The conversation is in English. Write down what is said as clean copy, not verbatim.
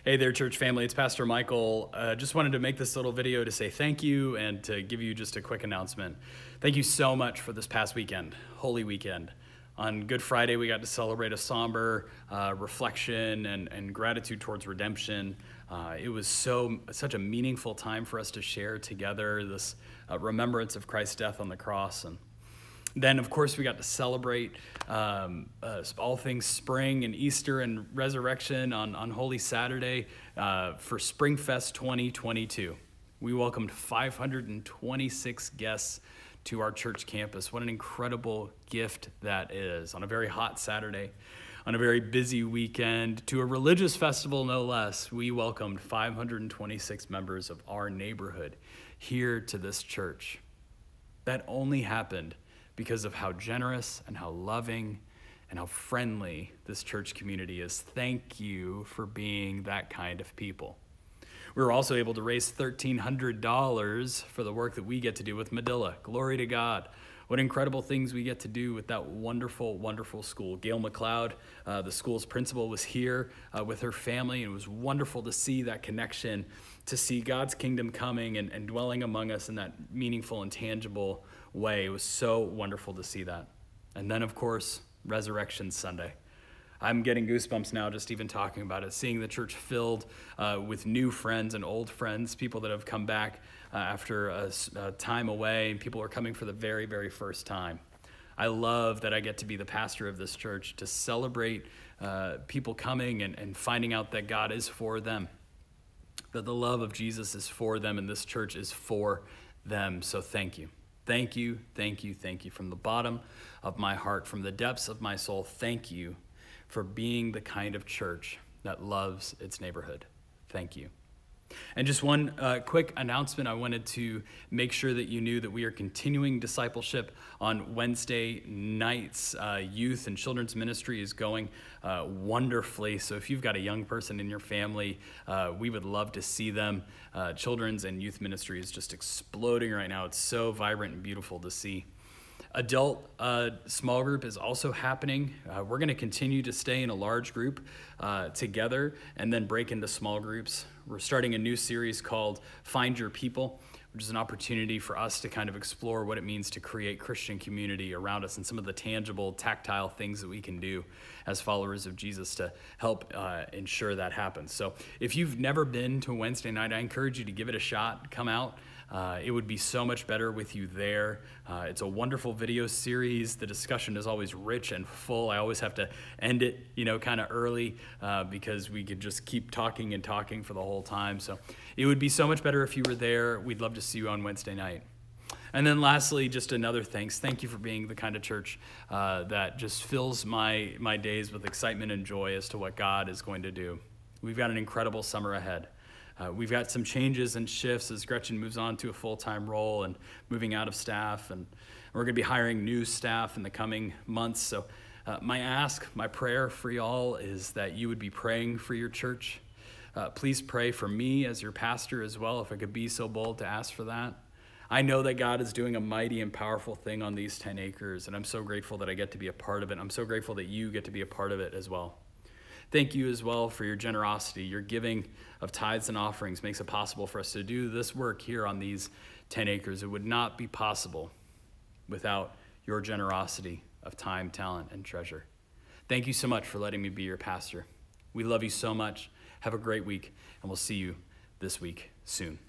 Hey there, church family. It's Pastor Michael. Just wanted to make this little video to say thank you and to give you just a quick announcement. Thank you so much for this past weekend, Holy Weekend. On Good Friday, we got to celebrate a somber reflection and gratitude towards redemption. It was such a meaningful time for us to share together this remembrance of Christ's death on the cross. And then, of course, we got to celebrate all things spring and Easter and resurrection on Holy Saturday for Springfest 2022. We welcomed 526 guests to our church campus. What an incredible gift that is on a very hot Saturday, on a very busy weekend, to a religious festival no less. We welcomed 526 members of our neighborhood here to this church. That only happened because of how generous and how loving and how friendly this church community is. Thank you for being that kind of people. We were also able to raise $1,300 for the work that we get to do with Medilla. Glory to God. What incredible things we get to do with that wonderful, wonderful school. Gail McLeod, the school's principal, was here with her family, and it was wonderful to see that connection, to see God's kingdom coming and dwelling among us in that meaningful and tangible way. It was so wonderful to see that. And then, of course, Resurrection Sunday. I'm getting goosebumps now just even talking about it, seeing the church filled with new friends and old friends, people that have come back after a time away, and people are coming for the very, very first time. I love that I get to be the pastor of this church, to celebrate people coming and finding out that God is for them, that the love of Jesus is for them, and this church is for them. So thank you. Thank you, thank you, thank you. From the bottom of my heart, from the depths of my soul, thank you for being the kind of church that loves its neighborhood. Thank you. And just one quick announcement. I wanted to make sure that you knew that we are continuing discipleship on Wednesday nights. Youth and children's ministry is going wonderfully. So if you've got a young person in your family, we would love to see them. Children's and youth ministry is just exploding right now. It's so vibrant and beautiful to see. Adult small group is also happening. We're going to continue to stay in a large group together and then break into small groups. We're starting a new series called Find Your People, which is an opportunity for us to kind of explore what it means to create Christian community around us and some of the tangible, tactile things that we can do as followers of Jesus to help ensure that happens. So if you've never been to Wednesday night, I encourage you to give it a shot. Come out. It would be so much better with you there. It's a wonderful video series. The discussion is always rich and full. I always have to end it, kind of early because we could just keep talking and talking for the whole time. So it would be so much better if you were there. We'd love to see you on Wednesday night. And then lastly, just another thanks. Thank you for being the kind of church that just fills my days with excitement and joy as to what God is going to do. We've got an incredible summer ahead. We've got some changes and shifts as Gretchen moves on to a full-time role and moving out of staff, and we're going to be hiring new staff in the coming months. So my prayer for y'all is that you would be praying for your church. Please pray for me as your pastor as well, if I could be so bold to ask for that. I know that God is doing a mighty and powerful thing on these 10 acres, and I'm so grateful that I get to be a part of it. I'm so grateful that you get to be a part of it as well. Thank you as well for your generosity. Your giving of tithes and offerings makes it possible for us to do this work here on these 10 acres. It would not be possible without your generosity of time, talent, and treasure. Thank you so much for letting me be your pastor. We love you so much. Have a great week, and we'll see you this week soon.